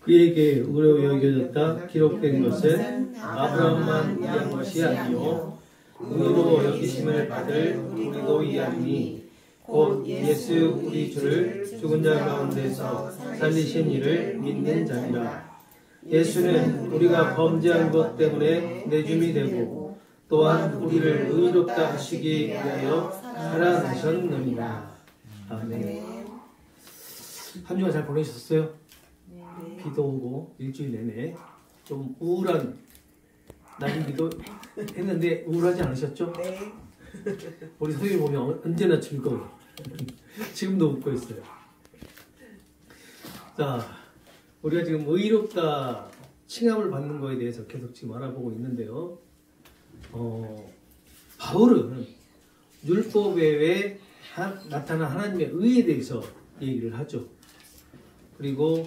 그에게 의로 여겨졌다 기록된 것은 아브라함만 위한 것이 아니요 의로 여기심을 받을 우리도 위함이니 곧 예수 우리 주를 죽은 자 가운데서 살리신 이를 믿는 자니라. 예수는 우리가 범죄한 것 때문에 내줌이 되고 또한 우리를 의롭다 하시기 위하여 살아나셨느니라. 아멘. 한 주간 잘 보내셨어요? 비도 오고 일주일 내내 좀 우울한 날이기도 했는데 우울하지 않으셨죠? 네. 우리 선생님 보면 언제나 즐거워. 지금도 웃고 있어요. 자, 우리가 지금 의롭다 칭함을 받는 거에 대해서 계속 지금 알아보고 있는데요. 바울은 율법에 나타난 하나님의 의에 대해서 얘기를 하죠. 그리고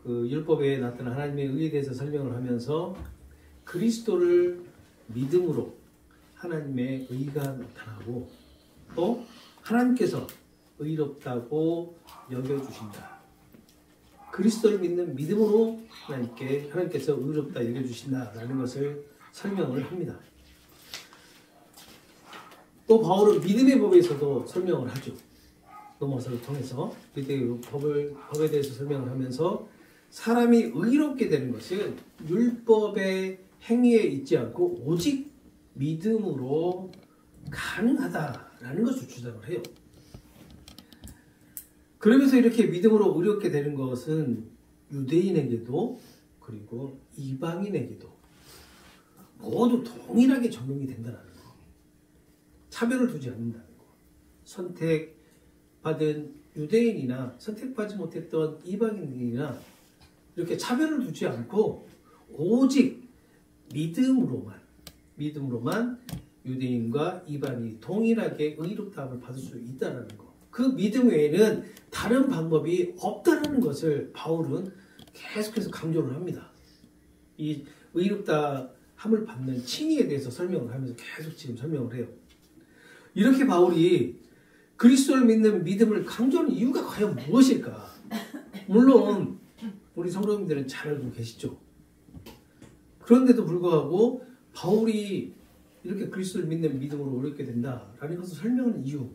그 율법에 나타난 하나님의 의에 대해서 설명을 하면서 그리스도를 믿음으로 하나님의 의가 나타나고 또 하나님께서 의롭다고 여겨주신다. 그리스도를 믿는 믿음으로 하나님께서 의롭다 여겨주신다라는 것을 설명을 합니다. 또 바울은 믿음의 법에서도 설명을 하죠. 로마서를 통해서 법에 대해서 설명을 하면서 사람이 의롭게 되는 것은 율법의 행위에 있지 않고 오직 믿음으로 가능하다라는 것을 주장을 해요. 그러면서 이렇게 믿음으로 의롭게 되는 것은 유대인에게도 그리고 이방인에게도 모두 동일하게 적용이 된다는 거. 차별을 두지 않는다는 거. 선택받은 유대인이나 선택받지 못했던 이방인이나 이렇게 차별을 두지 않고 오직 믿음으로만 유대인과 이방인이 동일하게 의롭다함을 받을 수 있다는 거. 그 믿음 외에는 다른 방법이 없다는 것을 바울은 계속해서 강조를 합니다. 이 의롭다함을 받는 칭의에 대해서 설명을 하면서 계속 지금 설명을 해요. 이렇게 바울이 그리스도를 믿는 믿음을 강조하는 이유가 과연 무엇일까? 물론 우리 성도님들은 잘 알고 계시죠. 그런데도 불구하고 바울이 이렇게 그리스도를 믿는 믿음으로 의롭게 된다라는 것을 설명하는 이유,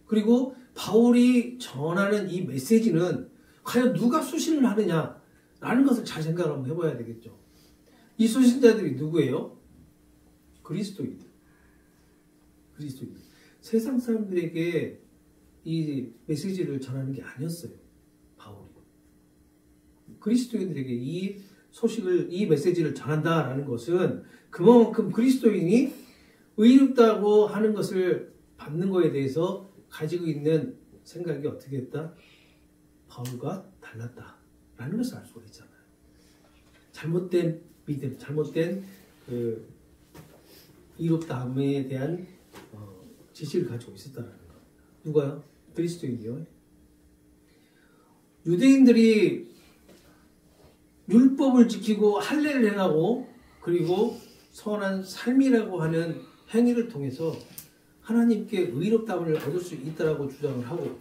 그리고 바울이 전하는 이 메시지는 과연 누가 수신을 하느냐라는 것을 잘 생각을 한번 해봐야 되겠죠. 이 수신자들이 누구예요? 그리스도인들. 세상 사람들에게 이 메시지를 전하는 게 아니었어요. 바울이. 그리스도인들에게 이 메시지를 전한다라는 것은 그만큼 그리스도인이 의롭다고 하는 것을 받는 것에 대해서 가지고 있는 생각이 어떻게 했다? 바울과 달랐다라는 것을 알 수가 있잖아요. 잘못된 믿음, 잘못된 그 의롭다함에 대한 지식을 가지고 있었다는 거. 누가요? 그리스도인이요. 유대인들이 율법을 지키고 할례를 행하고 그리고 선한 삶이라고 하는 행위를 통해서 하나님께 의롭다함을 얻을 수 있다라고 주장을 하고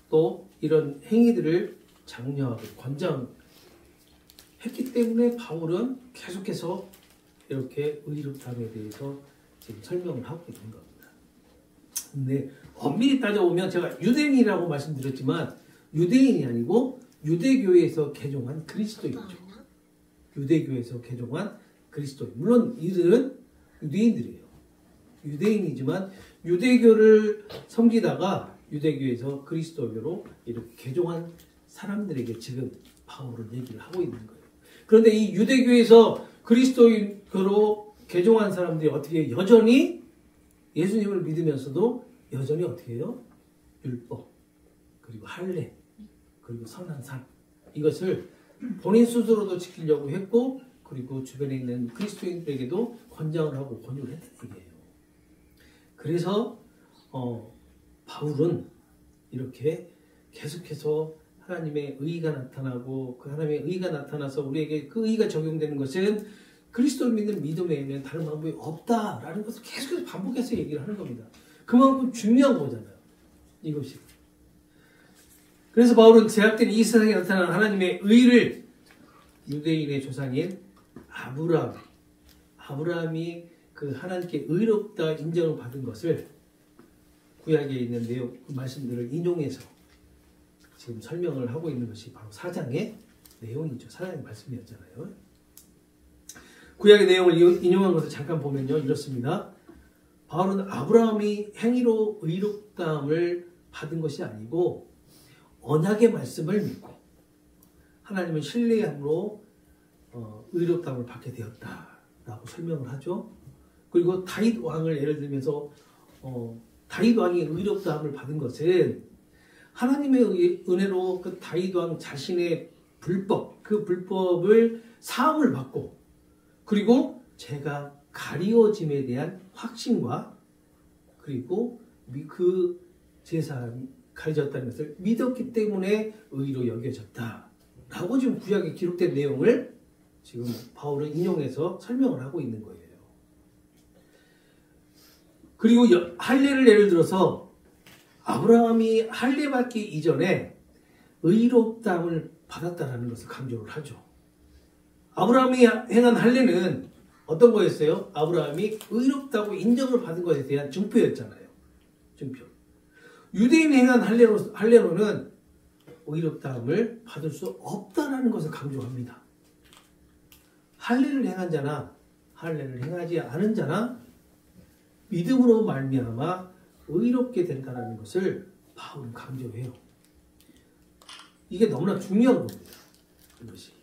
또 이런 행위들을 장려하고 권장했기 때문에 바울은 계속해서 이렇게 의롭다함에 대해서 지금 설명을 하고 있는 겁니다. 근데 엄밀히 따져보면 제가 유대인이라고 말씀드렸지만 유대인이 아니고 유대교에서 개종한 그리스도인이죠. 유대교에서 개종한 그리스도인. 물론 이들은 유대인들이에요. 유대인이지만 유대교를 섬기다가 유대교에서 그리스도교로 이렇게 개종한 사람들에게 지금 바울은 얘기를 하고 있는 거예요. 그런데 이 유대교에서 그리스도교로 개종한 사람들이 어떻게 여전히 예수님을 믿으면서도 여전히 어떻게 해요? 율법, 그리고 할례, 그리고 선한 삶, 이것을 본인 스스로도 지키려고 했고 그리고 주변에 있는 그리스도인들에게도 권장을 하고 권유를 했던 얘기예요. 그래서 바울은 이렇게 계속해서 하나님의 의가 나타나고 그 하나님의 의가 나타나서 우리에게 그 의가 적용되는 것은 그리스도를 믿는 믿음 외에는 다른 방법이 없다라는 것을 계속해서 반복해서 얘기를 하는 겁니다. 그만큼 중요한 거잖아요. 이것이. 그래서 바울은 제약된 이 세상에 나타난 하나님의 의를 유대인의 조상인 아브라함이 그 하나님께 의롭다 인정을 받은 것을 구약에 있는 내용, 그 말씀들을 인용해서 지금 설명을 하고 있는 것이 바로 사장의 내용이죠. 사장의 말씀이었잖아요. 구약의 내용을 인용한 것을 잠깐 보면요, 이렇습니다. 바울은 아브라함이 행위로 의롭다함을 받은 것이 아니고 언약의 말씀을 믿고 하나님을 신뢰함으로 의롭다함을 받게 되었다라고 설명을 하죠. 그리고 다윗 왕을 예를 들면서 다윗 왕이 의롭다함을 받은 것은 하나님의 은혜로 그 다윗 왕 자신의 불법, 그 불법을 사함을 받고 그리고 죄가 가리워짐에 대한 확신과 그리고 그 제사함이 가려졌다는 것을 믿었기 때문에 의로 여겨졌다라고 지금 구약에 기록된 내용을 지금 바울은 인용해서 설명을 하고 있는 거예요. 그리고 할례를 예를 들어서 아브라함이 할례 받기 이전에 의롭다함을 받았다라는 것을 강조를 하죠. 아브라함이 행한 할례는 어떤 거였어요? 아브라함이 의롭다고 인정을 받은 것에 대한 증표였잖아요. 증표. 유대인이 행한 할례로는 의롭다함을 받을 수 없다라는 것을 강조합니다. 할례를 행한 자나 할례를 행하지 않은 자나 믿음으로 말미암아 의롭게 된다는 것을 바울은 강조해요. 이게 너무나 중요한 겁니다. 이것이.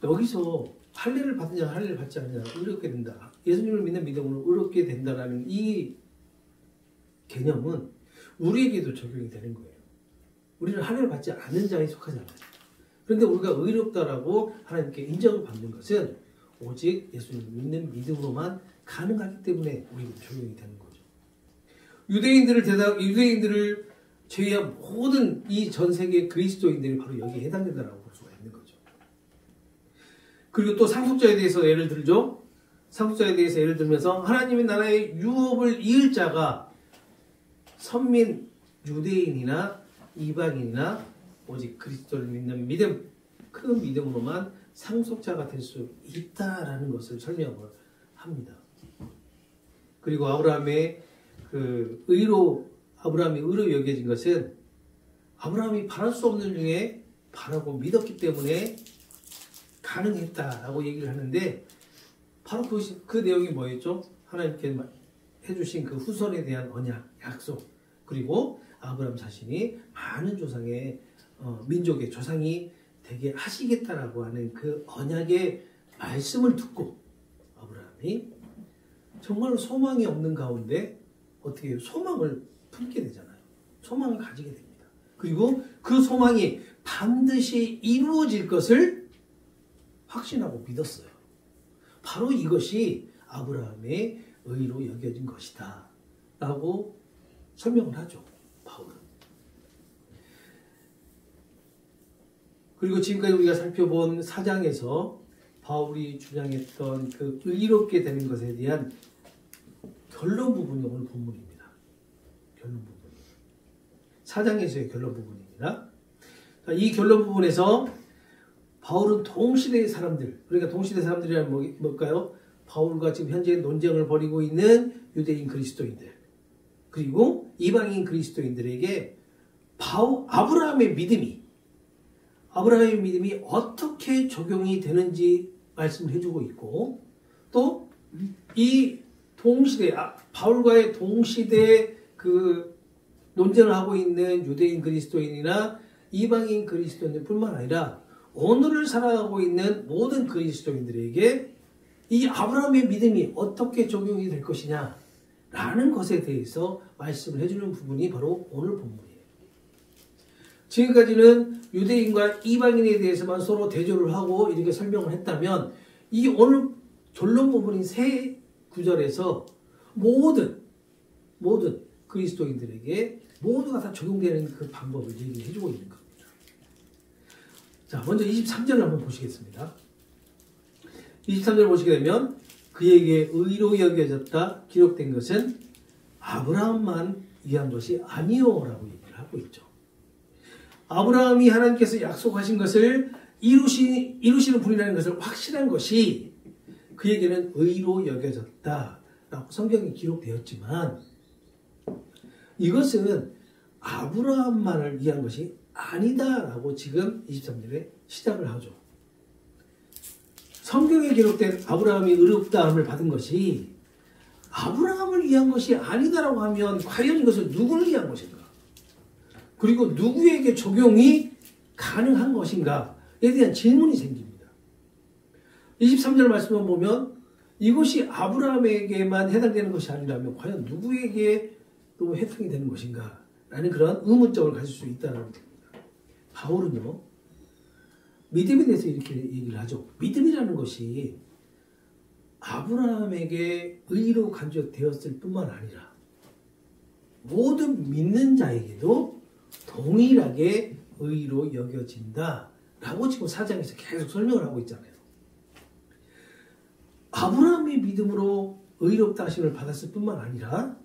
여기서 할례를 받은 자나 할례를 받지 않은 자나 의롭게 된다. 예수님을 믿는 믿음으로 의롭게 된다라는 이 개념은 우리에게도 적용이 되는 거예요. 우리는 할례를 받지 않는 자에 속하잖아요. 그런데 우리가 의롭다라고 하나님께 인정을 받는 것은 오직 예수님을 믿는 믿음으로만 가능하기 때문에 우리에게 적용이 되는 거죠. 유대인들을 제외한 모든 이 전 세계 그리스도인들이 바로 여기에 해당된다라고 볼 수가 있는 거죠. 그리고 또 상속자에 대해서 예를 들죠. 상속자에 대해서 예를 들면서 하나님의 나라의 유업을 이을 자가 선민 유대인이나 이방인이나 오직 그리스도를 믿는 믿음, 그 믿음으로만 상속자가 될 수 있다라는 것을 설명을 합니다. 그리고 아브라함이 의로 여겨진 것은 아브라함이 바랄 수 없는 중에 바라고 믿었기 때문에 가능했다라고 얘기를 하는데 바로 그 내용이 뭐였죠? 하나님께 해주신 그 후손에 대한 언약, 약속, 그리고 아브라함 자신이 많은 조상의 민족의 조상이 되게 하시겠다라고 하는 그 언약의 말씀을 듣고 아브라함이 정말 소망이 없는 가운데 어떻게 소망을 품게 되잖아요. 소망을 가지게 됩니다. 그리고 그 소망이 반드시 이루어질 것을 확신하고 믿었어요. 바로 이것이 아브라함의 의로 여겨진 것이다 라고 설명을 하죠. 바울은. 그리고 지금까지 우리가 살펴본 4장에서 바울이 주장했던 그 의롭게 되는 것에 대한 결론 부분이 오늘 본문입니다. 결론 부분. 4장에서의 결론 부분입니다. 이 결론 부분에서 바울은 동시대의 사람들, 그러니까 동시대 사람들이란 뭘까요? 바울과 지금 현재 논쟁을 벌이고 있는 유대인 그리스도인들, 그리고 이방인 그리스도인들에게 아브라함의 믿음이 어떻게 적용이 되는지 말씀을 해주고 있고, 또 이 동시대, 바울과의 동시대 그 논쟁을 하고 있는 유대인 그리스도인이나 이방인 그리스도인뿐만 아니라 오늘을 살아가고 있는 모든 그리스도인들에게 이 아브라함의 믿음이 어떻게 적용이 될 것이냐 라는 것에 대해서 말씀을 해주는 부분이 바로 오늘 본문이에요. 지금까지는 유대인과 이방인에 대해서만 서로 대조를 하고 이렇게 설명을 했다면 이 오늘 결론 부분인 세 구절에서 모든 그리스도인들에게 모두가 다 적용되는 그 방법을 얘기해 주고 있는 겁니다. 자, 먼저 23절을 한번 보시겠습니다. 23절 보시게 되면 그에게 의로 여겨졌다 기록된 것은 아브라함만 위한 것이 아니요 라고 얘기를 하고 있죠. 아브라함이 하나님께서 약속하신 것을 이루시는 분이라는 것을 확신한 것이 그에게는 의로 여겨졌다라고 성경에 기록되었지만 이것은 아브라함만을 위한 것이 아니다라고 지금 23절에 시작을 하죠. 성경에 기록된 아브라함이 의롭다함을 받은 것이 아브라함을 위한 것이 아니다라고 하면 과연 이것은 누구를 위한 것인가? 그리고 누구에게 적용이 가능한 것인가에 대한 질문이 생깁니다. 23절 말씀을 보면 이것이 아브라함에게만 해당되는 것이 아니라면 과연 누구에게 또 해당이 되는 것인가? 라는 그런 의문점을 가질 수 있다는 겁니다. 바울은요, 믿음에 대해서 이렇게 얘기를 하죠. 믿음이라는 것이 아브라함에게 의로 간주되었을 뿐만 아니라 모든 믿는 자에게도 동일하게 의로 여겨진다 라고 지금 4장에서 계속 설명을 하고 있잖아요. 아브라함의 믿음으로 의롭다 하심을 받았을 뿐만 아니라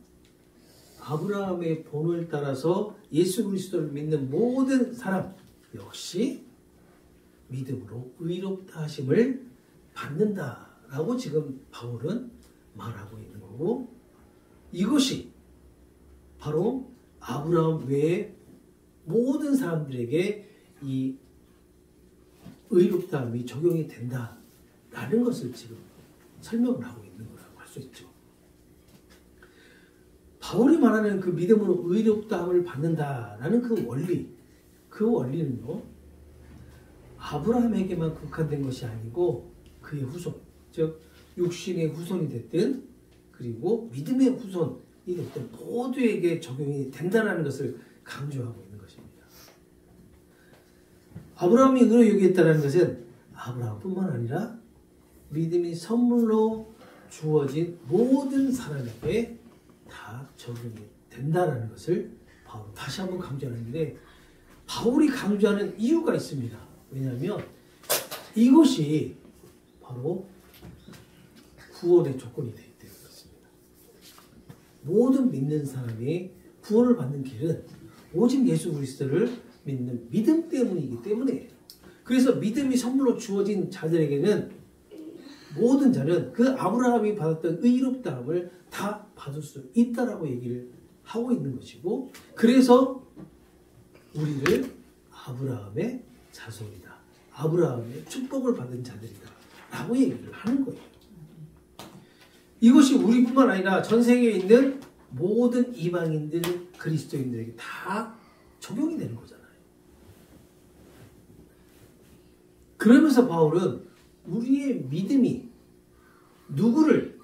아브라함의 본을 따라서 예수 그리스도를 믿는 모든 사람 역시 믿음으로 의롭다 하심을 받는다라고 지금 바울은 말하고 있는 거고, 이것이 바로 아브라함 외에 모든 사람들에게 이 의롭다함이 적용이 된다라는 것을 지금 설명을 하고 있는 거라고 할 수 있죠. 바울이 말하는 그 믿음으로 의롭다함을 받는다라는 그 원리는요, 아브라함에게만 국한된 것이 아니고 그의 후손, 즉 육신의 후손이 됐든 그리고 믿음의 후손이 됐든 모두에게 적용이 된다는 것을 강조하고 있는 것입니다. 아브라함이 의로 여기했다는 것은 아브라함뿐만 아니라 믿음이 선물로 주어진 모든 사람에게 다 적용이 된다는 것을 바울은 다시 한번 강조하는데, 바울이 강조하는 이유가 있습니다. 왜냐하면 이것이 바로 구원의 조건이 되기 때문에 그렇습니다. 모든 믿는 사람이 구원을 받는 길은 오직 예수 그리스도를 믿는 믿음 때문이기 때문에, 그래서 믿음이 선물로 주어진 자들에게는 모든 자는 그 아브라함이 받았던 의롭다함을 다 받을 수 있다라고 얘기를 하고 있는 것이고, 그래서 우리를 아브라함의 자손이다, 아브라함의 축복을 받은 자들이다 라고 얘기를 하는 거예요. 이것이 우리뿐만 아니라 전 세계에 있는 모든 이방인들, 그리스도인들에게 다 적용이 되는 거잖아요. 그러면서 바울은 우리의 믿음이 누구를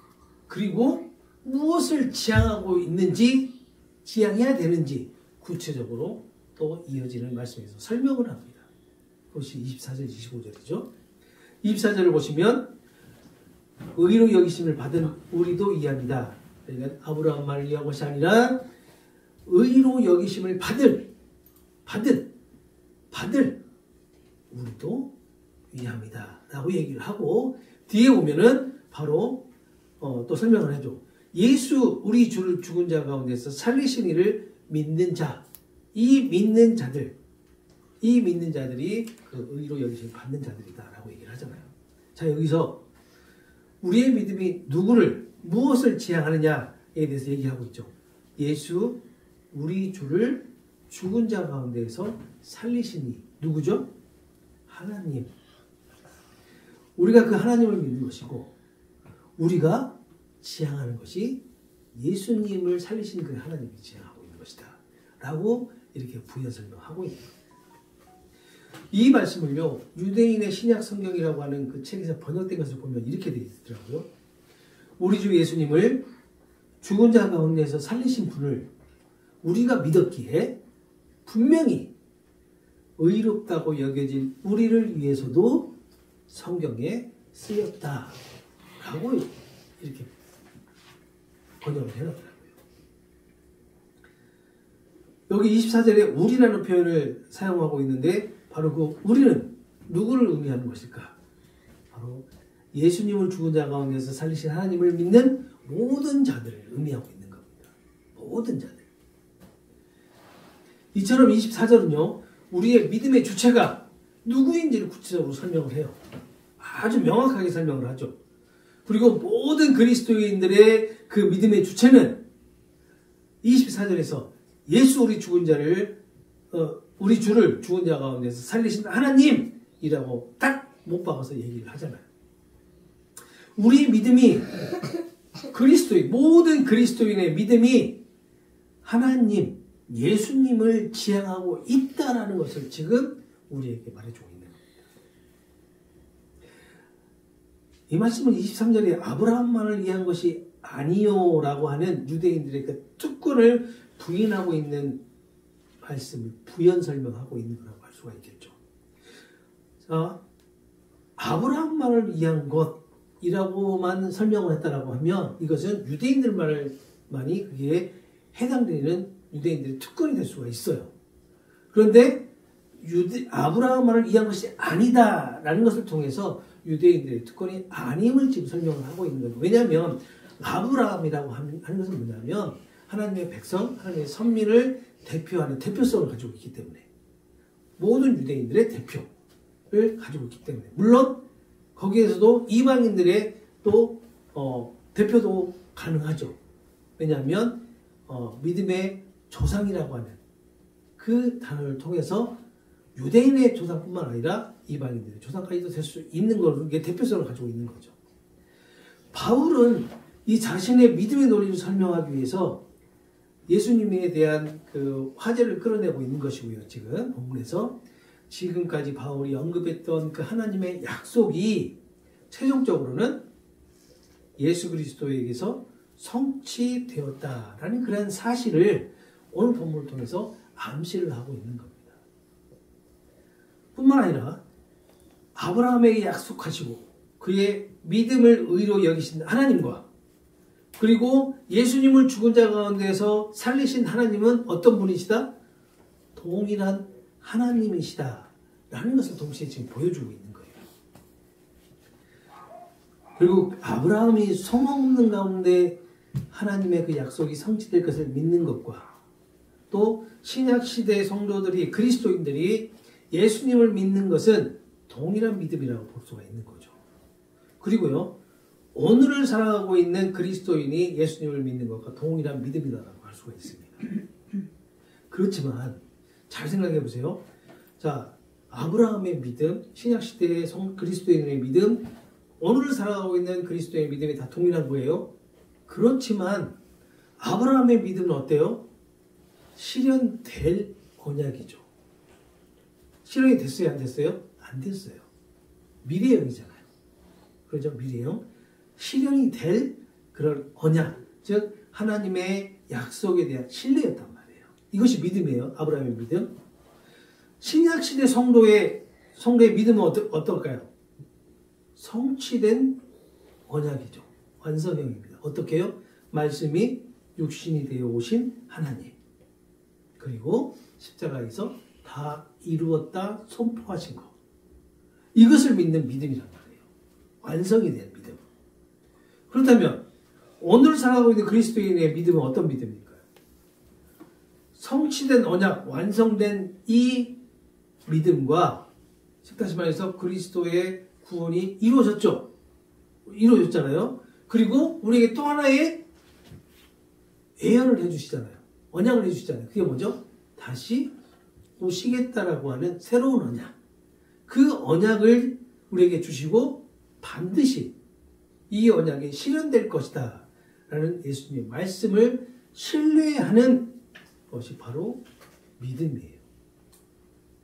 그리고 무엇을 지향하고 있는지, 지향해야 되는지 구체적으로 또 이어지는 말씀에서 설명을 합니다. 그것이 24절, 25절이죠. 24절을 보시면 의로 여기심을 받은 우리도 이해합니다. 그러니까 아브라함만을 위한 것이 아니라 의로 여기심을 받을 우리도 위함이다 라고 얘기를 하고, 뒤에 오면은 바로 또 설명을 해줘. 예수 우리 주를 죽은 자 가운데서 살리신 이를 믿는 자, 이 믿는 자들이 그 의로 여기심을 받는 자들이다 라고 얘기를 하잖아요. 자, 여기서 우리의 믿음이 누구를, 무엇을 지향하느냐에 대해서 얘기하고 있죠. 예수 우리 주를 죽은 자 가운데에서 살리신 이 누구죠? 하나님. 우리가 그 하나님을 믿는 것이고, 우리가 지향하는 것이 예수님을 살리신 그 하나님이 지향하고 있는 것이다 라고 이렇게 부연 설명하고 있는 거예요. 이 말씀을요, 유대인의 신약 성경이라고 하는 그 책에서 번역된 것을 보면 이렇게 되어 있더라고요. 우리 주 예수님을 죽은 자 가운데서 살리신 분을 우리가 믿었기에 분명히 의롭다고 여겨진 우리를 위해서도 성경에 쓰였다라고 이렇게 번역을 해놨더라고요. 여기 24절에 우리라는 표현을 사용하고 있는데, 바로 그 우리는 누구를 의미하는 것일까? 바로 예수님을 죽은 자 가운데서 살리신 하나님을 믿는 모든 자들을 의미하고 있는 겁니다. 모든 자들. 이처럼 24절은요, 우리의 믿음의 주체가 누구인지를 구체적으로 설명을 해요. 아주 명확하게 설명을 하죠. 그리고 모든 그리스도인들의 그 믿음의 주체는 24절에서 예수 우리 죽은 자를 우리 주를 죽은 자 가운데서 살리신 하나님이라고 딱 못 박아서 얘기를 하잖아요. 우리 믿음이 모든 그리스도인의 믿음이 하나님, 예수님을 지향하고 있다라는 것을 지금 우리에게 말해주고 있는 겁니다. 이 말씀은 23절에 아브라함만을 위한 것이 아니요라고 하는 유대인들의 그 특권을 부인하고 있는 말씀을 부연 설명하고 있는 거라고 할 수가 있겠죠. 자, 아브라함만을 위한 것이라고만 설명을 했다라고 하면 이것은 유대인들만이 그게 해당되는 유대인들의 특권이 될 수가 있어요. 그런데 아브라함만을 위한 것이 아니다라는 것을 통해서 유대인들의 특권이 아님을 지금 설명을 하고 있는 거예요. 왜냐하면 아브라함이라고 하는 것은 뭐냐면 하나님의 백성, 하나님의 선민을 대표하는 대표성을 가지고 있기 때문에 모든 유대인들의 대표를 가지고 있기 때문에 물론 거기에서도 이방인들의 또 대표도 가능하죠. 왜냐하면 믿음의 조상이라고 하는 그 단어를 통해서 유대인의 조상뿐만 아니라 이방인들의 조상까지도 될 수 있는 걸로 이게 대표성을 가지고 있는 거죠. 바울은 이 자신의 믿음의 논리를 설명하기 위해서 예수님에 대한 그 화제를 끌어내고 있는 것이고요. 지금 본문에서 지금까지 바울이 언급했던 그 하나님의 약속이 최종적으로는 예수 그리스도에게서 성취되었다라는 그런 사실을 오늘 본문을 통해서 암시를 하고 있는 겁니다. 뿐만 아니라 아브라함에게 약속하시고 그의 믿음을 의로 여기신 하나님과 그리고 예수님을 죽은 자 가운데서 살리신 하나님은 어떤 분이시다? 동일한 하나님이시다 라는 것을 동시에 지금 보여주고 있는 거예요. 그리고 아브라함이 소망없는 가운데 하나님의 그 약속이 성취될 것을 믿는 것과 또 신약시대 성도들이 그리스도인들이 예수님을 믿는 것은 동일한 믿음이라고 볼 수가 있는 거죠. 그리고요, 오늘을 살아가고 있는 그리스도인이 예수님을 믿는 것과 동일한 믿음이라고 할 수가 있습니다. 그렇지만 잘 생각해 보세요. 자, 아브라함의 믿음, 신약시대의 그리스도인의 믿음, 오늘을 살아가고 있는 그리스도의 믿음이 다 동일한 거예요. 그렇지만 아브라함의 믿음은 어때요? 실현될 언약이죠. 실현이 됐어요? 안 됐어요? 안 됐어요. 미래형이잖아요. 그렇죠? 미래형. 실현이 될 그런 언약, 즉 하나님의 약속에 대한 신뢰였단 말이에요. 이것이 믿음이에요. 아브라함의 믿음. 신약시대 성도의 믿음은 어떨까요? 성취된 언약이죠. 완성형입니다. 어떻게 해요? 말씀이 육신이 되어 오신 하나님. 그리고 십자가에서 다 이루었다 선포하신 것. 이것을 믿는 믿음이란 말이에요. 완성이 된 믿음. 그렇다면 오늘 살아가고 있는 그리스도인의 믿음은 어떤 믿음일까요? 성취된 언약, 완성된 이 믿음과 즉 다시 말해서 그리스도의 구원이 이루어졌죠. 이루어졌잖아요. 그리고 우리에게 또 하나의 예언을 해주시잖아요. 언약을 해주시잖아요. 그게 뭐죠? 다시 오시겠다라고 하는 새로운 언약. 그 언약을 우리에게 주시고 반드시 이 언약이 실현될 것이다 라는 예수님의 말씀을 신뢰하는 것이 바로 믿음이에요.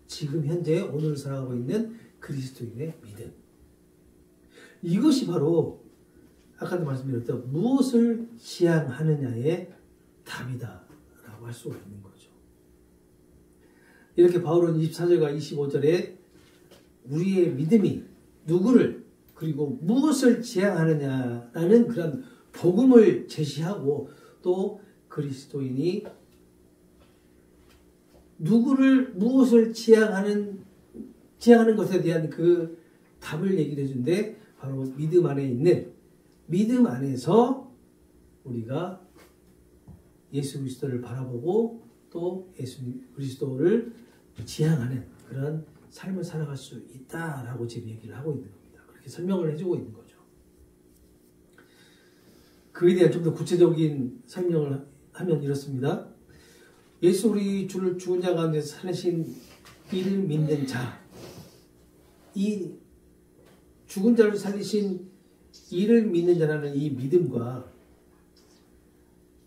지금 현재 오늘 살아가고 있는 그리스도인의 믿음. 이것이 바로 아까도 말씀드렸던 무엇을 지향하느냐의 답이다 라고 할 수가 있는 거죠. 이렇게 바울은 24절과 25절에 우리의 믿음이 누구를 그리고 무엇을 지향하느냐라는 그런 복음을 제시하고 또 그리스도인이 누구를 무엇을 지향하는 것에 대한 그 답을 얘기를 해준데 바로 믿음 안에 있는 믿음 안에서 우리가 예수 그리스도를 바라보고 또 예수 그리스도를 지향하는 그런 삶을 살아갈 수 있다라고 지금 얘기를 하고 있는 겁니다. 그렇게 설명을 해주고 있는 거죠. 그에 대한 좀 더 구체적인 설명을 하면 이렇습니다. 예수 우리 주를 죽은 자 가운데서 살으신 이를 믿는 자, 이 죽은 자를 살리신 이를 믿는 자라는 이 믿음과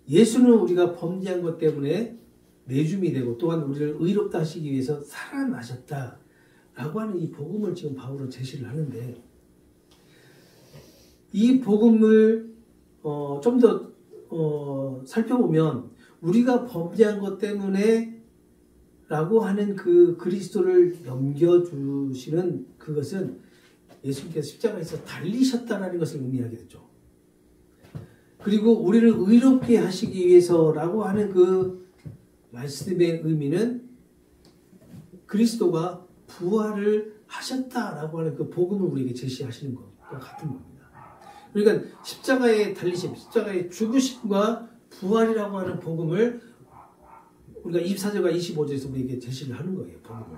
예수는 우리가 범죄한 것 때문에 내줌이 되고 또한 우리를 의롭다 하시기 위해서 살아나셨다라고 하는 이 복음을 지금 바울은 제시를 하는데, 이 복음을 좀 더 살펴보면 우리가 범죄한 것 때문에 라고 하는 그 그리스도를 넘겨주시는 그것은 예수님께서 십자가에서 달리셨다는 것을 의미하게 되죠. 그리고 우리를 의롭게 하시기 위해서라고 하는 그 말씀의 의미는 그리스도가 부활을 하셨다라고 하는 그 복음을 우리에게 제시하시는 것과 같은 겁니다. 그러니까 십자가의 달리심, 십자가의 죽으심과 부활이라고 하는 복음을 우리가 24절과 25절에서 우리에게 제시를 하는 거예요. 복음을.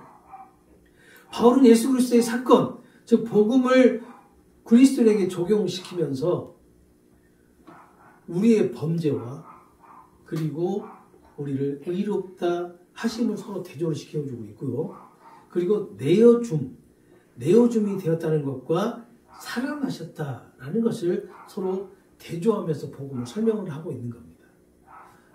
바울은 예수 그리스도의 사건, 즉 복음을 그리스도인에게 적용시키면서 우리의 범죄와 그리고 우리를 의롭다 하심을 서로 대조를 시켜주고 있고요. 그리고 내어줌이 되었다는 것과 살아나셨다라는 것을 서로 대조하면서 복음을 설명을 하고 있는 겁니다.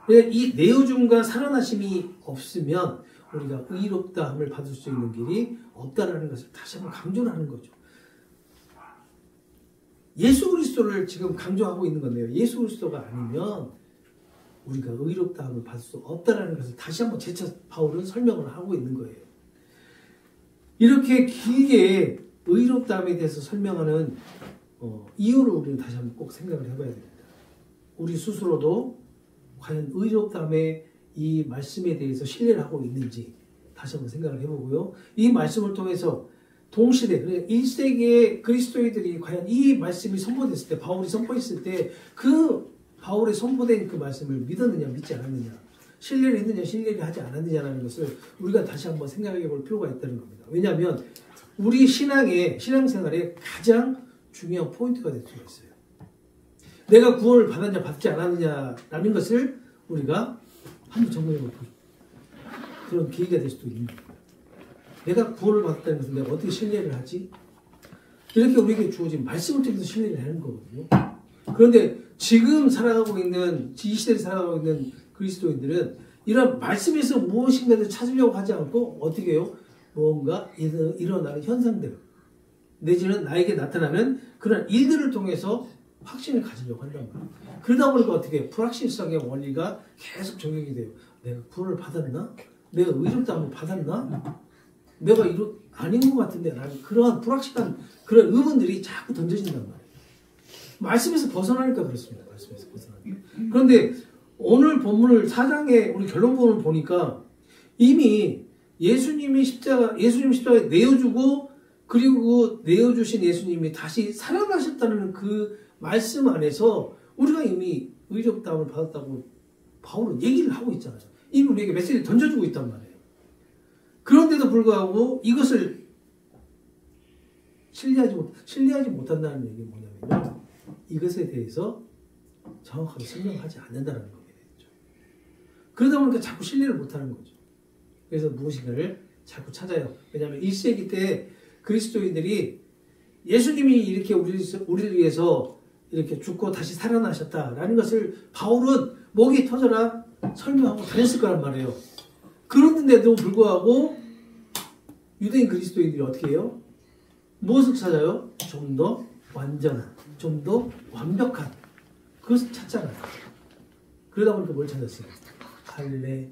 그러니까 이 내어줌과 살아나심이 없으면 우리가 의롭다함을 받을 수 있는 길이 없다라는 것을 다시 한번 강조를 하는 거죠. 예수 그리스도를 지금 강조하고 있는 건데요. 예수 그리스도가 아니면 우리가 의롭다함을 받을 수 없다라는 것을 다시 한번 재차 바울은 설명을 하고 있는 거예요. 이렇게 길게 의롭다함에 대해서 설명하는 이유를 우리는 다시 한번 꼭 생각을 해봐야 됩니다. 우리 스스로도 과연 의롭다함의 이 말씀에 대해서 신뢰를 하고 있는지 다시 한번 생각을 해보고요. 이 말씀을 통해서 동시대, 1세기의 그리스도인들이 과연 이 말씀이 선포됐을 때, 바울이 선포했을 때 그 바울의 선포된 그 말씀을 믿었느냐 믿지 않았느냐, 신뢰를 했느냐 신뢰를 하지 않았느냐라는 것을 우리가 다시 한번 생각해 볼 필요가 있다는 겁니다. 왜냐하면 우리 신앙생활에 가장 중요한 포인트가 될 수가 있어요. 내가 구원을 받았냐 받지 않았느냐라는 것을 우리가 한번 점검해 볼 그런 계기가 될 수도 있는 겁니다. 내가 구원을 받았다는 것은 내가 어떻게 신뢰를 하지? 이렇게 우리에게 주어진 말씀을 통해서 신뢰를 하는 거거든요. 그런데 지금 살아가고 있는, 이 시대를 살아가고 있는 그리스도인들은 이런 말씀에서 무엇인가를 찾으려고 하지 않고 어떻게 해요? 무언가 일어나는 현상들 내지는 나에게 나타나는 그런 일들을 통해서 확신을 가지려고 한단 말이에요. 그러다 보니까 어떻게 해요? 불확실성의 원리가 계속 적용이 돼요. 내가 구원을 받았나? 내가 의롭다함을 받았나? 내가 아닌 것 같은데 라는 그러한 불확실한 그런 의문들이 자꾸 던져진단 말이에요. 말씀에서 벗어나니까 그렇습니다. 말씀에서 벗어나니까. 그런데 오늘 본문을 4장의 우리 결론본을 보니까 이미 예수님이 십자가에 내어주고 그리고 내어주신 예수님이 다시 살아나셨다는 그 말씀 안에서 우리가 이미 의롭다함을 받았다고 바울은 얘기를 하고 있잖아요. 이미 우리에게 메시지를 던져주고 있단 말이에요. 그런데도 불구하고 이것을 신뢰하지 못한다는 얘기는 뭐냐면요. 이것에 대해서 정확하게 설명하지 않는다는 거게 되죠. 그러다 보니까 자꾸 신뢰를 못하는 거죠. 그래서 무엇인가를 자꾸 찾아요. 왜냐하면 1세기 때 그리스도인들이 예수님이 이렇게 우리를 위해서 이렇게 죽고 다시 살아나셨다라는 것을 바울은 목이 터져라 설명하고 다녔을 거란 말이에요. 그런데도 불구하고 유대인 그리스도인들이 어떻게 해요? 무엇을 찾아요? 좀 더 완전한, 좀 더 완벽한 그것을 찾잖아요. 그러다 보니까 뭘 찾았어요? 할례,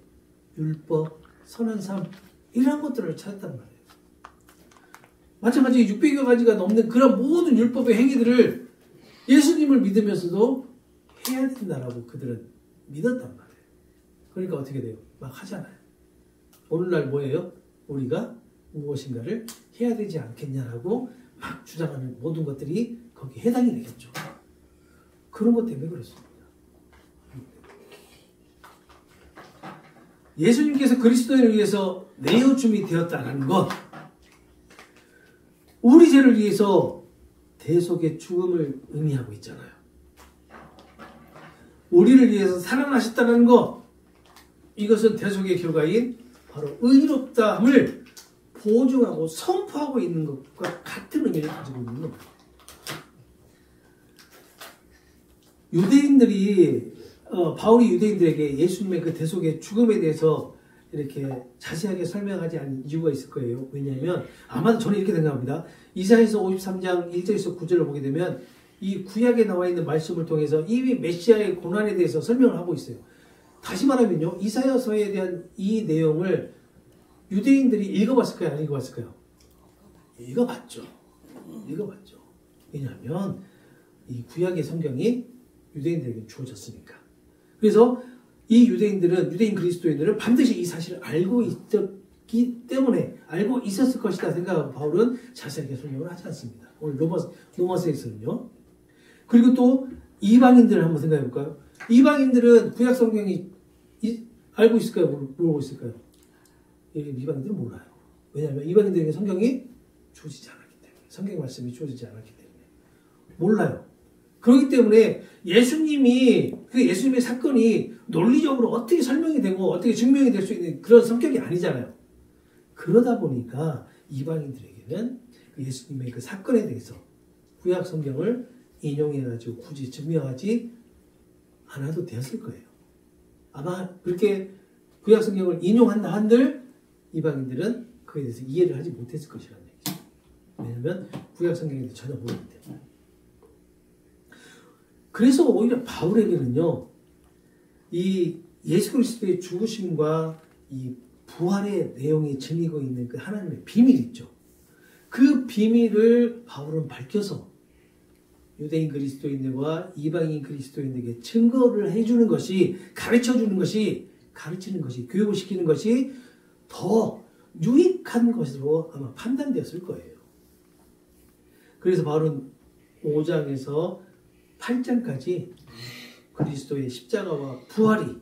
율법, 선한 삶 이런 것들을 찾았단 말이에요. 마찬가지로 600여 가지가 넘는 그런 모든 율법의 행위들을 예수님을 믿으면서도 해야 된다라고 그들은 믿었단 말이에요. 그러니까 어떻게 돼요? 막 하잖아요. 오늘날 뭐예요? 우리가 무엇인가를 해야 되지 않겠냐라고 막 주장하는 모든 것들이 거기에 해당이 되겠죠. 그런 것 때문에 그렇습니다. 예수님께서 그리스도인을 위해서 내어줌이 되었다는 것, 우리 죄를 위해서 대속의 죽음을 의미하고 있잖아요. 우리를 위해서 살아나셨다는 것, 이것은 대속의 결과인 바로 의롭다함을 보증하고 선포하고 있는 것과 같은 의미를 가지고 있는 겁니다. 유대인들이 바울이 유대인들에게 예수님의 그 대속의 죽음에 대해서 이렇게 자세하게 설명하지 않은 이유가 있을 거예요. 왜냐하면 아마도 저는 이렇게 생각합니다. 이사야서 53장 1절에서 9절을 보게 되면 이 구약에 나와 있는 말씀을 통해서 이미 메시아의 고난에 대해서 설명을 하고 있어요. 다시 말하면요, 이사야서에 대한 이 내용을 유대인들이 읽어봤을까요? 안 읽어봤을까요? 읽어봤죠. 읽어봤죠. 왜냐하면 이 구약의 성경이 유대인들에게 주어졌으니까. 그래서 이 유대인 그리스도인들은 반드시 이 사실을 알고 있었기 때문에 알고 있었을 것이다 생각하고 바울은 자세하게 설명을 하지 않습니다. 오늘 로마서에서는요. 그리고 또 이방인들을 한번 생각해 볼까요? 이방인들은 구약 성경이 알고 있을까요? 모르고 있을까요? 이방인들은 몰라요. 왜냐하면 이방인들에게 성경이 주어지지 않았기 때문에, 성경 말씀이 주어지지 않았기 때문에 몰라요. 그렇기 때문에 예수님의 사건이 논리적으로 어떻게 설명이 되고 어떻게 증명이 될 수 있는 그런 성격이 아니잖아요. 그러다 보니까 이방인들에게는 예수님의 그 사건에 대해서 구약 성경을 인용해가지고 굳이 증명하지 않아도 되었을 거예요. 아마 그렇게 구약 성경을 인용한다 한들 이방인들은 그에 대해서 이해를 하지 못했을 것이라는 얘기죠. 왜냐하면 구약 성경에 대해 전혀 모르기 때문에. 그래서 오히려 바울에게는요, 이 예수 그리스도의 죽으심과 이 부활의 내용이 지니고 있는 그 하나님의 비밀이 있죠. 그 비밀을 바울은 밝혀서 유대인 그리스도인들과 이방인 그리스도인들에게 증거를 해주는 것이, 가르치는 것이, 교육을 시키는 것이 더 유익한 것으로 아마 판단되었을 거예요. 그래서 바울은 5장에서 8장까지 그리스도의 십자가와 부활이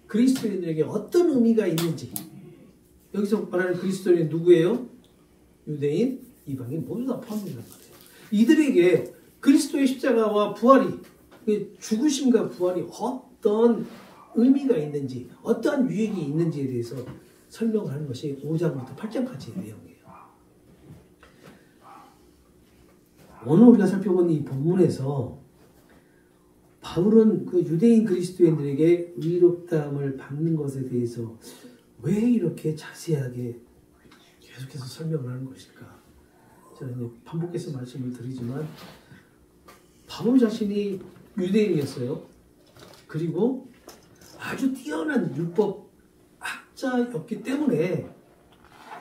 그리스도인들에게 어떤 의미가 있는지, 여기서 말하는 그리스도인은 누구예요? 유대인, 이방인 모두 다 포함된단 말이에요. 이들에게 그리스도의 십자가와 부활이, 죽으심과 부활이 어떤 의미가 있는지, 어떠한 유익이 있는지에 대해서 설명하는 것이 5장부터 8장까지의 내용이에요. 오늘 우리가 살펴본 이 본문에서 바울은 그 유대인 그리스도인들에게 의롭다함을 받는 것에 대해서 왜 이렇게 자세하게 계속해서 설명을 하는 것일까? 제가 이제 반복해서 말씀을 드리지만 바울 자신이 유대인이었어요. 그리고 아주 뛰어난 율법 학자였기 때문에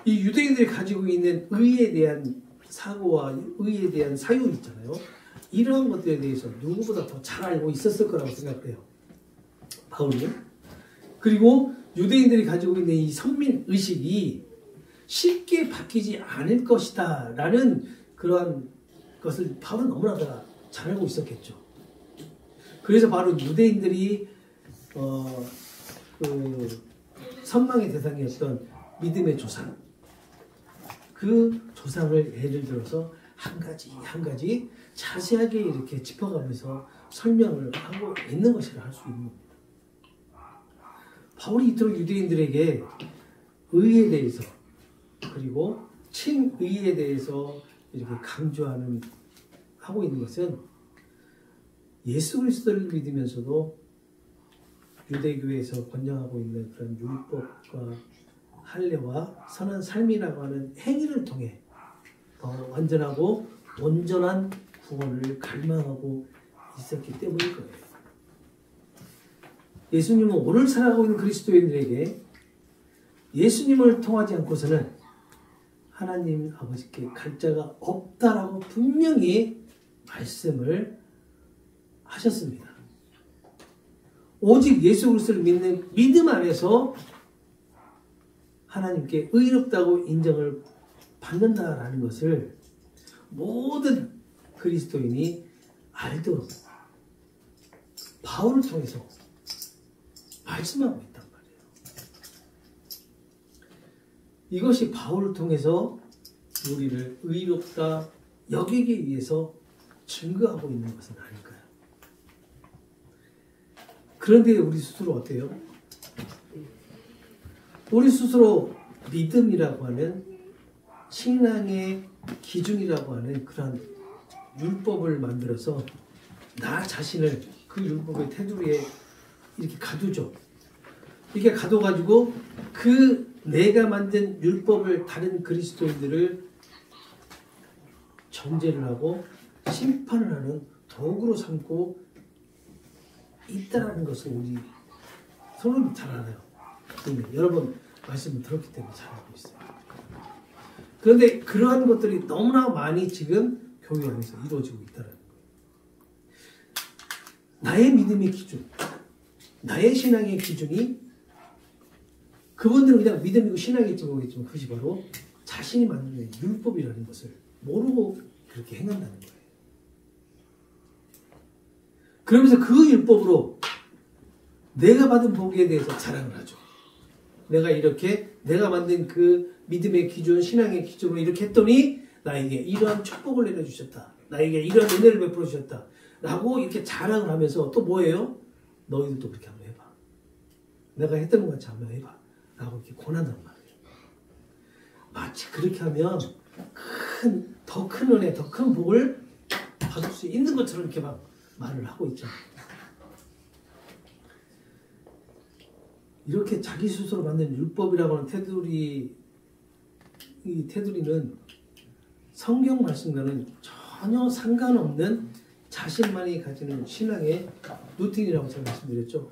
이 유대인들이 가지고 있는 의에 대한 사고와 의에 대한 사유 있잖아요. 이러한 것들에 대해서 누구보다 더 잘 알고 있었을 거라고 생각해요. 바울이. 그리고 유대인들이 가지고 있는 이 선민의식이 쉽게 바뀌지 않을 것이다 라는 그러한 것을 바울은 너무나 잘 알고 있었겠죠. 그래서 바로 유대인들이 선망의 대상이었던 믿음의 조상, 그 조상을 예를 들어서 한 가지 자세하게 이렇게 짚어가면서 설명을 하고 있는 것이라 할 수 있는 겁니다. 바울이 이토록 유대인들에게 의에 대해서 그리고 친의에 대해서 이렇게 하고 있는 것은 예수 그리스도를 믿으면서도 유대교에서 권장하고 있는 그런 율법과 할례와 선한 삶이라고 하는 행위를 통해 더 완전하고 온전한 구원을 갈망하고 있었기 때문일 거예요. 예수님은 오늘 살아가고 있는 그리스도인들에게 예수님을 통하지 않고서는 하나님 아버지께 갈 자가 없다라고 분명히 말씀을 하셨습니다. 오직 예수 그리스도를 믿는 믿음 안에서 하나님께 의롭다고 인정을 받는다라는 것을 모든 그리스도인이 알도록 바울을 통해서 말씀하고 있단 말이에요. 이것이 바울을 통해서 우리를 의롭다 여기기 위해서 증거하고 있는 것은 아닐까요? 그런데 우리 스스로 어때요? 우리 스스로 믿음이라고 하는 신앙의 기준이라고 하는 그런 율법을 만들어서 나 자신을 그 율법의 테두리에 이렇게 가두죠. 이렇게 가둬가지고 그 내가 만든 율법을 다른 그리스도인들을 정죄를 하고 심판을 하는 도구로 삼고 있다라는 것을 우리 서로 잘 알아요. 여러 번 말씀을 들었기 때문에 잘 알고 있어요. 그런데 그러한 것들이 너무나 많이 지금 교회 안에서 이루어지고 있다는 거예요. 나의 믿음의 기준, 나의 신앙의 기준이 그분들은 그냥 믿음이고 신앙일지 모르겠지만 그것이 바로 자신이 만든 율법이라는 것을 모르고 그렇게 행한다는 거예요. 그러면서 그 율법으로 내가 받은 복에 대해서 자랑을 하죠. 내가 이렇게 내가 만든 그 믿음의 기준, 신앙의 기준으로 이렇게 했더니 나에게 이러한 축복을 내려주셨다. 나에게 이러한 은혜를 베풀어 주셨다. 라고 이렇게 자랑을 하면서 또 뭐예요? 너희들도 그렇게 한번 해봐. 내가 했던 것 같이 한번 해봐. 라고 이렇게 권한단 말이에요. 마치 그렇게 하면 더 큰 은혜, 더 큰 복을 받을 수 있는 것처럼 이렇게 막 말을 하고 있잖아요. 이렇게 자기 스스로 만든 율법이라고 하는 테두리, 이 테두리는 성경 말씀과는 전혀 상관없는 자신만이 가지는 신앙의 루틴이라고 제가 말씀드렸죠.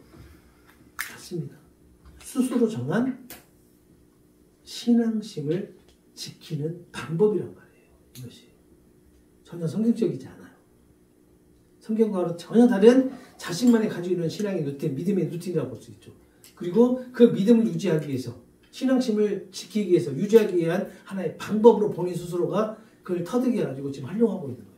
맞습니다. 스스로 정한 신앙심을 지키는 방법이란 말이에요. 이것이 전혀 성경적이지 않아요. 성경과는 전혀 다른 자신만이 가지고 있는 신앙의 루틴, 믿음의 루틴이라고 볼 수 있죠. 그리고 그 믿음을 유지하기 위해서, 신앙심을 지키기 위해서, 유지하기 위한 하나의 방법으로 본인 스스로가 그걸 터득해 가지고 지금 활용하고 있는 거예요.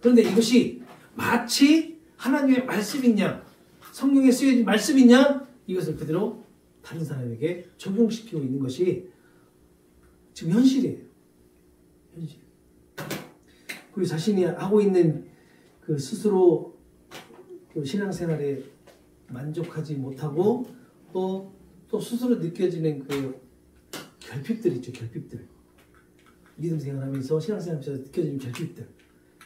그런데 이것이 마치 하나님의 말씀이냐, 성경에 쓰여진 말씀이냐, 이것을 그대로 다른 사람에게 적용시키고 있는 것이 지금 현실이에요. 현실. 그리고 자신이 하고 있는 그 스스로 그 신앙생활에 만족하지 못하고 또 스스로 느껴지는 그 결핍들 있죠. 결핍들. 믿음 생활하면서 신앙생활하면서 느껴지는 결핍들.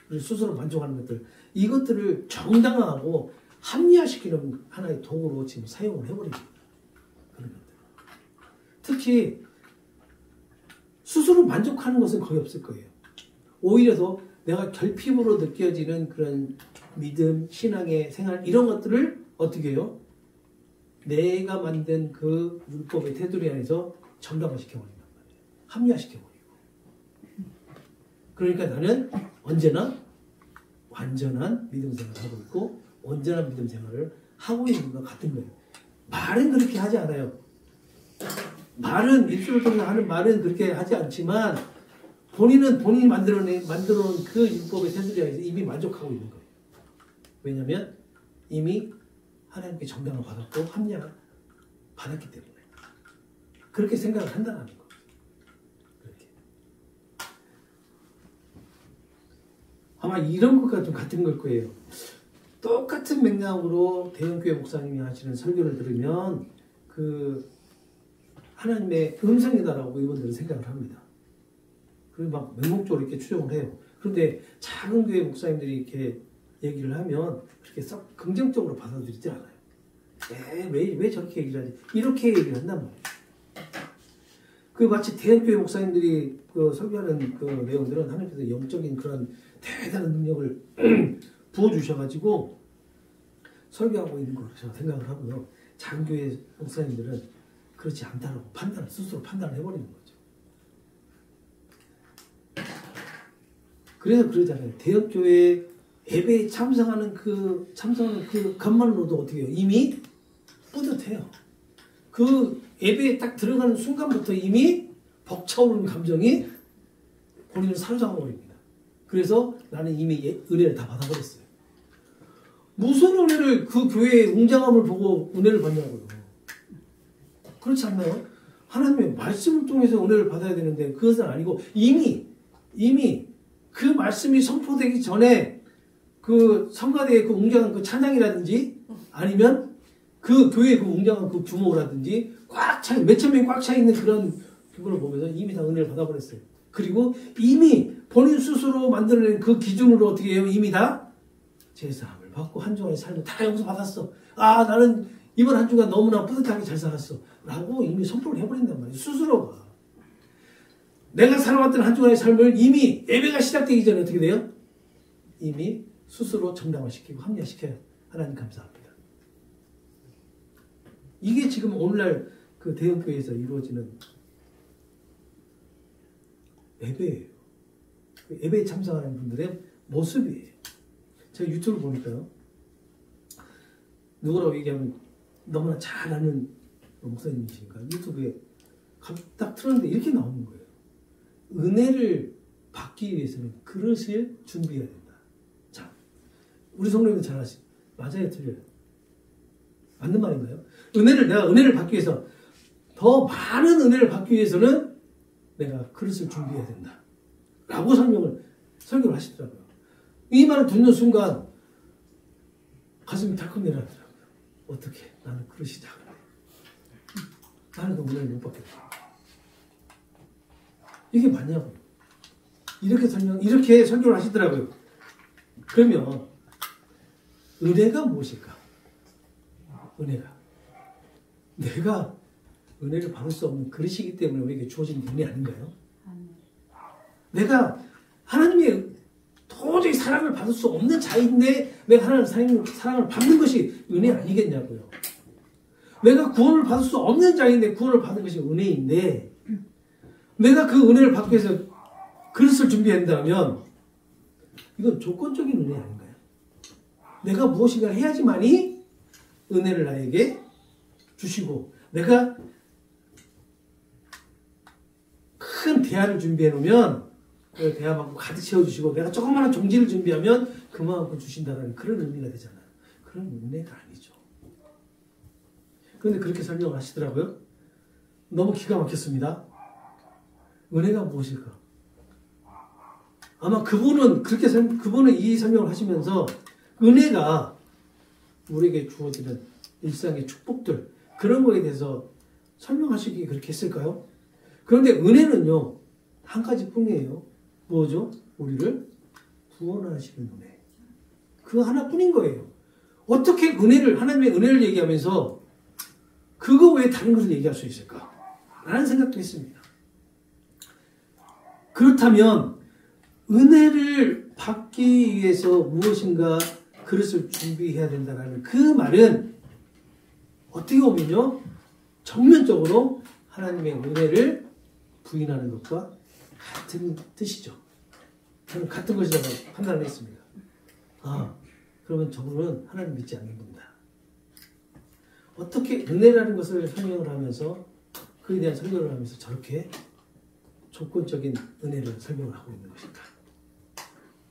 그리고 스스로 만족하는 것들. 이것들을 정당화하고 합리화시키는 하나의 도구로 지금 사용을 해버립니다. 그런 것들. 특히 스스로 만족하는 것은 거의 없을 거예요. 오히려 더 내가 결핍으로 느껴지는 그런 믿음, 신앙의 생활 이런 것들을 어떻게 해요? 내가 만든 그 율법의 테두리 안에서 정당화시켜버린단 말이에요. 합리화시켜버리고. 그러니까 나는 언제나 완전한 믿음 생활을 하고 있고 온전한 믿음 생활을 하고 있는 것과 같은 거예요. 말은 그렇게 하지 않아요. 말은 입술을 통해서 하는 말은 그렇게 하지 않지만 본인이 만들어놓은 그 율법의 테두리 안에서 이미 만족하고 있는 거예요. 왜냐하면 이미 하나님께 정당을 받았고 합리화 받았기 때문에 그렇게 생각을 한다는 거예요. 그렇게. 아마 이런 것과 좀 같은 걸 거예요. 똑같은 맥락으로 대형교회 목사님이 하시는 설교를 들으면 그 하나님의 음성이다라고 이분들은 생각을 합니다. 그리고 막 맹목적으로 이렇게 추정을 해요. 그런데 작은 교회 목사님들이 이렇게 얘기를 하면 그렇게 썩 긍정적으로 받아들이지 않아요. 왜 저렇게 얘기를 하지? 이렇게 얘기를 한단 말이에요. 그 마치 대형교회 목사님들이 그 설교하는 그 내용들은 하나님께서 영적인 그런 대단한 능력을 부어주셔가지고 설교하고 있는 걸로 제가 생각을 하고요. 작은 교회 목사님들은 그렇지 않다라고 스스로 판단을 해버리는 거죠. 그래서 그러잖아요. 대형교회 예배에 참석하는 그 것만으로도 어떻게 해요? 이미 뿌듯해요. 그 예배에 딱 들어가는 순간부터 이미 벅차오르는 감정이 본인을 사로잡아버립니다. 그래서 나는 이미 은혜를 다 받아버렸어요. 무슨 은혜를 그 교회의 웅장함을 보고 은혜를 받냐고요. 그렇지 않나요? 하나님의 말씀을 통해서 은혜를 받아야 되는데 그것은 아니고 이미 그 말씀이 선포되기 전에 그 성가대의 그 웅장한 그 찬양이라든지 아니면 그 교회의 그 웅장한 그 규모라든지 꽉 차, 몇천 명이 꽉 차 있는 그런 부분을 보면서 이미 다 은혜를 받아버렸어요. 그리고 이미 본인 스스로 만들어낸 그 기준으로 어떻게 해요? 이미 다 제사함을 받고 한 주간의 삶을 다 여기서 받았어. 아, 나는 이번 한 주간 너무나 뿌듯하게 잘 살았어. 라고 이미 선포를 해버린단 말이에요. 스스로가. 내가 살아왔던 한 주간의 삶을 이미 예배가 시작되기 전에 어떻게 돼요? 이미 스스로 정당화시키고 합리화시켜요. 하나님 감사합니다. 이게 지금 오늘날 그 대형교회에서 이루어지는 예배예요. 예배에 참석하는 분들의 모습이에요. 제가 유튜브를 보니까요. 누구라고 얘기하면 너무나 잘 아는 목사님이신가 유튜브에 딱 틀었는데 이렇게 나오는 거예요. 은혜를 받기 위해서는 그릇을 준비해야 된다. 자, 우리 성도님들 잘 아시죠? 맞아요, 틀려요? 맞는 말인가요? 내가 은혜를 받기 위해서 더 많은 은혜를 받기 위해서는 내가 그릇을 준비해야 된다. 라고 설교를 하시더라고요. 이 말을 듣는 순간 가슴이 덜컥 내려가더라고요. 어떻게? 나는 그릇이 작은데. 나는 그 은혜를 못 받겠다. 이게 맞냐고요. 이렇게 설교를 하시더라고요. 그러면 은혜가 무엇일까? 은혜가. 내가 은혜를 받을 수 없는 그릇이기 때문에 우리에게 주어진 은혜 아닌가요? 내가 하나님의 도저히 사랑을 받을 수 없는 자인데 내가 하나님의 사랑을 받는 것이 은혜 아니겠냐고요. 내가 구원을 받을 수 없는 자인데 구원을 받는 것이 은혜인데 내가 그 은혜를 받기 위해서 그릇을 준비한다면 이건 조건적인 은혜 아닌가요? 내가 무엇인가 해야지만이 은혜를 나에게 주시고 내가 큰 대야를 준비해 놓으면 그 대야만큼 가득 채워주시고 내가 조그마한 종지를 준비하면 그만큼 주신다는 그런 의미가 되잖아요. 그런 은혜가 아니죠. 그런데 그렇게 설명을 하시더라고요. 너무 기가 막혔습니다. 은혜가 무엇일까? 아마 그분은 이 설명을 하시면서 은혜가 우리에게 주어지는 일상의 축복들 그런 거에 대해서 설명하시기 그렇게 했을까요? 그런데 은혜는요 한 가지뿐이에요. 뭐죠? 우리를 구원하시는 은혜. 그 하나뿐인 거예요. 어떻게 하나님의 은혜를 얘기하면서 그거 외에 다른 것을 얘기할 수 있을까? 라는 생각도 했습니다. 그렇다면 은혜를 받기 위해서 무엇인가 그릇을 준비해야 된다는 그 말은 어떻게 보면요 정면적으로 하나님의 은혜를 부인하는 것과 같은 뜻이죠. 저는 같은 것이라고 판단을 했습니다. 그러면 저분은 하나님 믿지 않는 겁니다. 어떻게 은혜라는 것을 설명을 하면서 그에 대한 설교를 하면서 저렇게 조건적인 은혜를 설명을 하고 있는 것일까?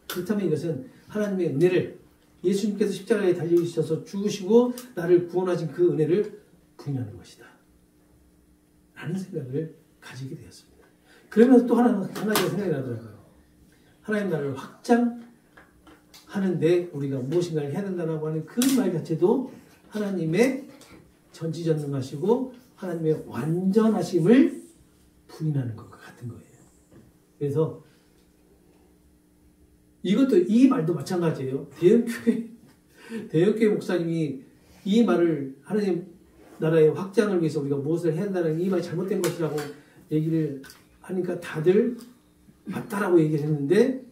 그렇다면 이것은 하나님의 은혜를 예수님께서 십자가에 달려주셔서 주시고 나를 구원하신 그 은혜를 부인하는 것이다. 라는 생각을 가지게 되었습니다. 그러면서 또 한 가지가 생각이 나더라고요. 하나님 나라를 확장하는데 우리가 무엇인가를 해야 된다고 하는 그 말 자체도 하나님의 전지전능하시고 하나님의 완전하심을 부인하는 것과 같은 거예요. 그래서 이 말도 마찬가지예요. 대형교회 목사님이 이 말을 하나님 나라의 확장을 위해서 우리가 무엇을 해야 한다는 이 말이 잘못된 것이라고 얘기를 하니까 다들 맞다라고 얘기를 했는데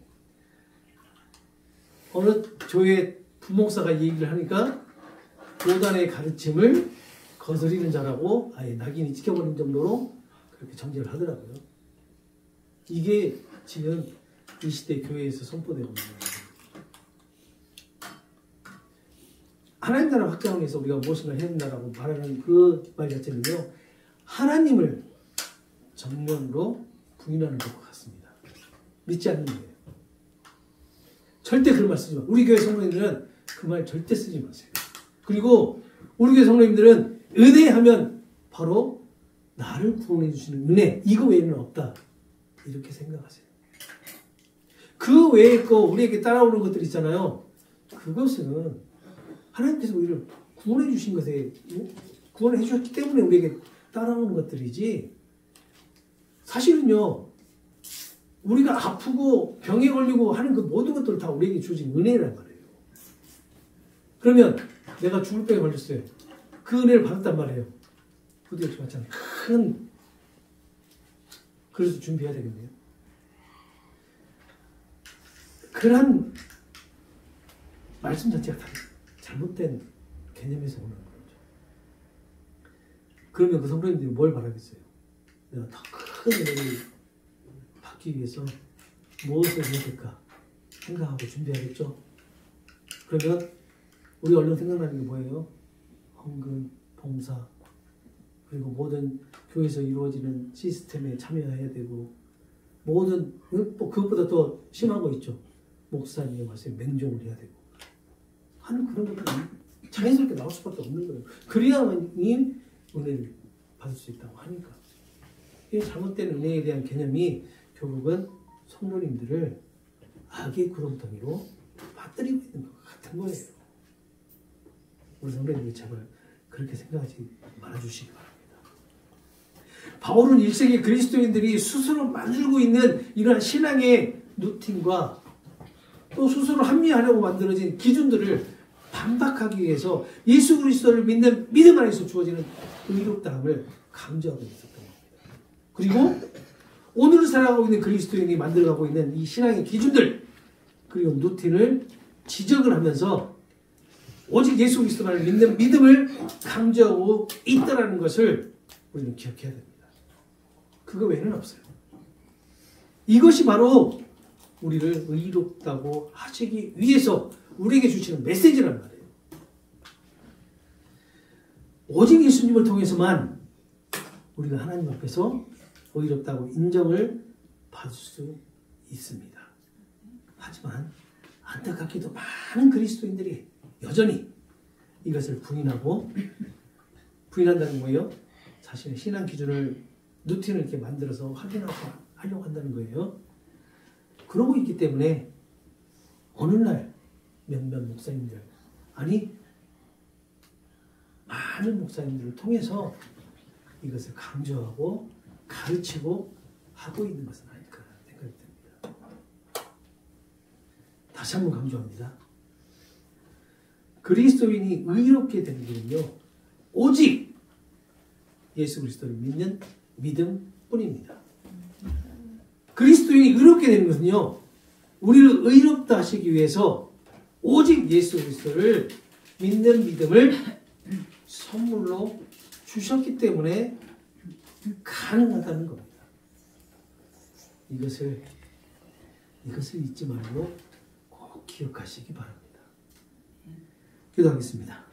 어느 교회 부목사가 얘기를 하니까 교단의 가르침을 거스리는 자라고 아예 낙인이 찍혀버린 정도로 그렇게 정죄를 하더라고요. 이게 지금 이 시대 교회에서 선포되고 있는 거예요. 하나님 나라 확장을 위해서 우리가 무엇인가 해야 된다라고 말하는 그 말 자체는요. 하나님을 정면으로 부인하는 것과 같습니다. 믿지 않는 거예요. 절대 그런 말 쓰지 마. 우리 교회 성도님들은 그 말 절대 쓰지 마세요. 그리고 우리 교회 성도님들은 은혜하면 바로 나를 구원해 주시는 은혜, 이거 외에는 없다. 이렇게 생각하세요. 그 외에 거 우리에게 따라오는 것들 있잖아요. 그것은 하나님께서 우리를 구원해 주신 것에, 구원해 주셨기 때문에 우리에게 따라오는 것들이지, 사실은요, 우리가 아프고 병에 걸리고 하는 그 모든 것들 다 우리에게 주어진 은혜란 말이에요. 그러면 내가 죽을 병에 걸렸어요. 그 은혜를 받았단 말이에요. 그것도 맞잖아요. 그래서 준비해야 되겠네요. 그런 말씀 자체가 다 잘못된 개념에서 오는 거죠. 그러면 그 성도님들이 뭘 바라겠어요? 내가 더 큰 은혜를 받기 위해서 무엇을 해야 될까 생각하고 준비하겠죠. 그러면 우리 얼른 생각나는 게 뭐예요? 헌금, 봉사, 그리고 모든 교회에서 이루어지는 시스템에 참여해야 되고, 모든, 그것보다 더 심한 거 있죠. 목사님에 와서 맹종을 해야 되고 하는 그런 것들이 자연스럽게 나올 수밖에 없는 거예요. 그래야만이 은혜를 받을 수 있다고 하니까. 이 잘못된 은혜에 대한 개념이 결국은 성도님들을 악의 구렁텅이로 빠뜨리고 있는 것 같은 거예요. 우리 성도님들이 제발 그렇게 생각하지 말아주시기 바랍니다. 바울은 1세기 그리스도인들이 스스로 만들고 있는 이러한 신앙의 루틴과 또 스스로 합리화하려고 만들어진 기준들을 반박하기 위해서 예수 그리스도를 믿는 믿음 안에서 주어지는 의롭다함을 강조하고 있었던 겁니다. 그리고 오늘 살아가고 있는 그리스도인이 만들어가고 있는 이 신앙의 기준들, 그리고 루틴을 지적을 하면서 오직 예수 그리스도만을 믿는 믿음을 강조하고 있다는 것을 우리는 기억해야 됩니다. 그거 외에는 없어요. 이것이 바로 우리를 의롭다고 하시기 위해서 우리에게 주시는 메시지란 말이에요. 오직 예수님을 통해서만 우리가 하나님 앞에서 의롭다고 인정을 받을 수 있습니다. 하지만 안타깝게도 많은 그리스도인들이 여전히 이것을 부인한다는 거예요. 자신의 신앙 기준을, 루틴을 이렇게 만들어서 하려고 한다는 거예요. 그러고 있기 때문에 어느 날 몇몇 목사님들, 아니 많은 목사님들을 통해서 이것을 강조하고 가르치고 하고 있는 것은 아닐까 생각이 듭니다. 다시 한번 강조합니다. 그리스도인이 의롭게 되는 길은요, 오직 예수 그리스도를 믿는 믿음뿐입니다. 그리스도인이 의롭게 되는 것은요, 우리를 의롭다 하시기 위해서 오직 예수 그리스도를 믿는 믿음을 선물로 주셨기 때문에 가능하다는 겁니다. 이것을 잊지 말고 꼭 기억하시기 바랍니다. 기도하겠습니다.